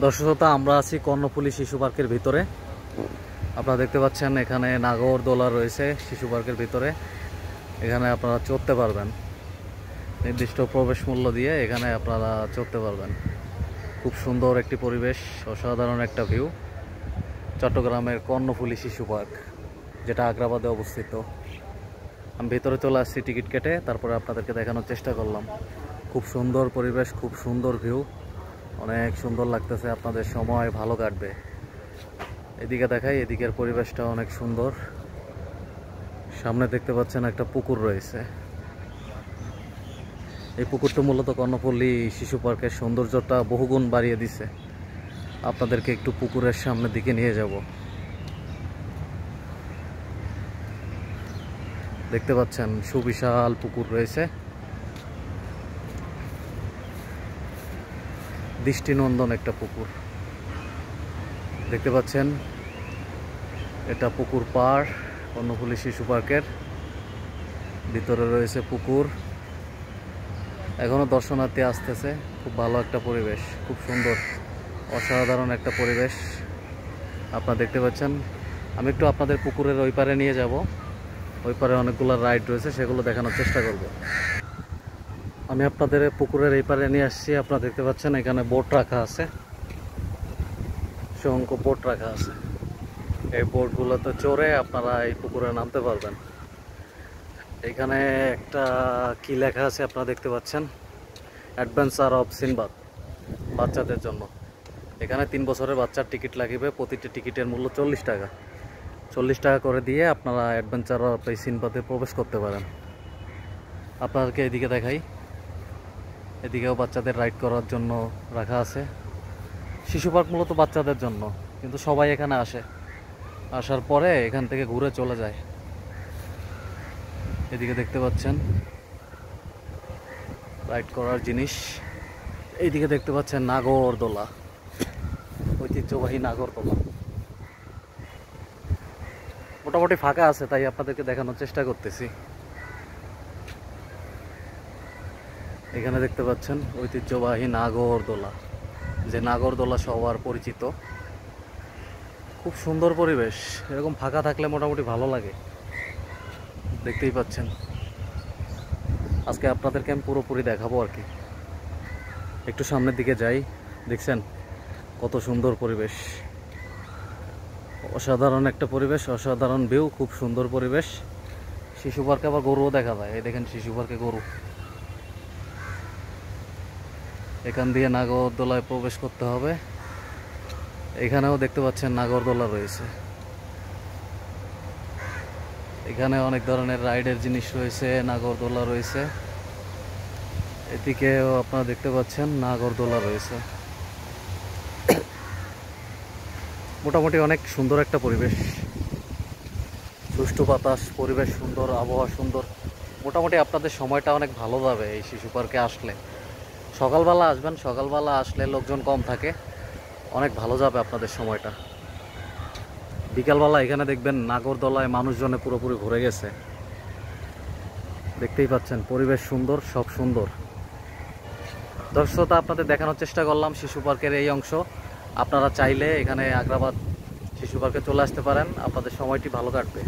দর্শকতা আমরা আছি কর্ণফুলী শিশু পার্কের ভিতরে। আপনারা দেখতে পাচ্ছেন এখানে নাগরদোলা রয়েছে শিশু পার্কের ভিতরে। এখানে আপনারা চড়তে পারবেন, নির্দিষ্ট প্রবেশ মূল্য দিয়ে এখানে আপনারা চড়তে পারবেন। খুব সুন্দর একটি পরিবেশ, অসাধারণ একটা ভিউ। চট্টগ্রামের কর্ণফুলী শিশু পার্ক, যেটা আগ্রাবাদে অবস্থিত। আমি ভিতরে চলে আসছি টিকিট কেটে, তারপরে আপনাদেরকে দেখানোর চেষ্টা করলাম। খুব সুন্দর পরিবেশ, খুব সুন্দর ভিউ, অনেক সুন্দর লাগতেছে। আপনাদের সময় ভালো কাটবে। এদিকে দেখাই, এদিকের পরিবেশটা অনেক সুন্দর। সামনে দেখতে পাচ্ছেন একটা পুকুর রয়েছে। এই পুকুরটা মূলত কর্ণফুলী শিশু পার্কের সৌন্দর্যটা বহুগুণ বাড়িয়ে দিছে। আপনাদেরকে একটু পুকুরের সামনের দিকে নিয়ে যাব। দেখতে পাচ্ছেন সুবিশাল পুকুর রয়েছে, দৃষ্টিনন্দন একটা পুকুর দেখতে পাচ্ছেন। এটা পুকুর পাড় কর্ণফুলী শিশু পার্কের ভিতরে রয়েছে পুকুর। এখনো দর্শনার্থী আসতেছে। খুব ভালো একটা পরিবেশ, খুব সুন্দর, অসাধারণ একটা পরিবেশ আপনারা দেখতে পাচ্ছেন। আমি একটু আপনাদের পুকুরের ওই পারে নিয়ে যাব। ওই পারে অনেকগুলো রাইড রয়েছে, সেগুলো দেখানোর চেষ্টা করব। আমি আপনাদের পুকুরের এই পারে নিয়ে আসছি। আপনারা দেখতে পাচ্ছেন এখানে বোট রাখা আছে, অসংখ্য বোট রাখা আছে। এই বোটগুলোতে চড়ে আপনারা এই পুকুরে নামতে পারবেন। এখানে একটা কি লেখা আছে আপনারা দেখতে পাচ্ছেন, অ্যাডভেঞ্চার অফ সিনবাদ, বাচ্চাদের জন্য। এখানে 3 বছরের বাচ্চার টিকিট লাগবে। প্রতিটি টিকিটের মূল্য 40 টাকা। 40 টাকা করে দিয়ে আপনারা অ্যাডভেঞ্চার অফ এই সিনবাদে প্রবেশ করতে পারেন। আপনাদেরকে এদিকে দেখাই, এদিকেও বাচ্চাদের রাইড করার জন্য রাখা আছে। শিশু পার্ক মূলত বাচ্চাদের জন্য, কিন্তু সবাই এখানে আসে, আসার পরে এখান থেকে ঘুরে চলে যায়। এদিকে দেখতে পাচ্ছেন রাইড করার জিনিস। এইদিকে দেখতে পাচ্ছেন নাগরদোলা, ঐতিহ্যবাহী নাগরদোলা। মোটামুটি ফাঁকা আছে, তাই আপনাদেরকে দেখানোর চেষ্টা করতেছি। এখানে দেখতে পাচ্ছেন ঐতিহ্যবাহী নাগরদোলা, যে নাগরদোলা সবার পরিচিত। খুব সুন্দর পরিবেশ। এরকম ফাঁকা থাকলে মোটামুটি ভালো লাগে। দেখতেই পাচ্ছেন, আজকে আপনাদেরকে আমি পুরোপুরি দেখাবো আর কি। একটু সামনের দিকে যাই, দেখছেন কত সুন্দর পরিবেশ। অসাধারণ একটা পরিবেশ, অসাধারণ ভিউ, খুব সুন্দর পরিবেশ। শিশু পার্কে আবার গরুও দেখা যায়। এই দেখেন শিশু পার্কে গরু। এখান দিয়ে নাগরদোলায় প্রবেশ করতে হবে। এখানেও দেখতে পাচ্ছেন নাগরদোলা রয়েছে। এখানে অনেক ধরনের রাইডের জিনিস রয়েছে, নাগরদোলা রয়েছে। এদিকেও আপনারা দেখতে পাচ্ছেন নাগরদোলা রয়েছে। মোটামুটি অনেক সুন্দর একটা পরিবেশ, সুষ্ঠু বাতাস, পরিবেশ সুন্দর, আবহাওয়া সুন্দর। মোটামুটি আপনাদের সময়টা অনেক ভালো যাবে এই শিশু পার্কে আসলে। সকালবেলা আসবেন, সকালবেলা আসলে লোকজন কম থাকে, অনেক ভালো যাবে আপনাদের সময়টা। বিকালবেলা এখানে দেখবেন নাগরদোলায় মানুষজনে পুরোপুরি ভরে গেছে। দেখতেই পাচ্ছেন পরিবেশ সুন্দর, সব সুন্দর। দর্শকতা আপনাদের দেখানোর চেষ্টা করলাম শিশু পার্কের এই অংশ। আপনারা চাইলে এখানে আগ্রাবাদ শিশু পার্কে চলে আসতে পারেন, আপনাদের সময়টি ভালো কাটবে।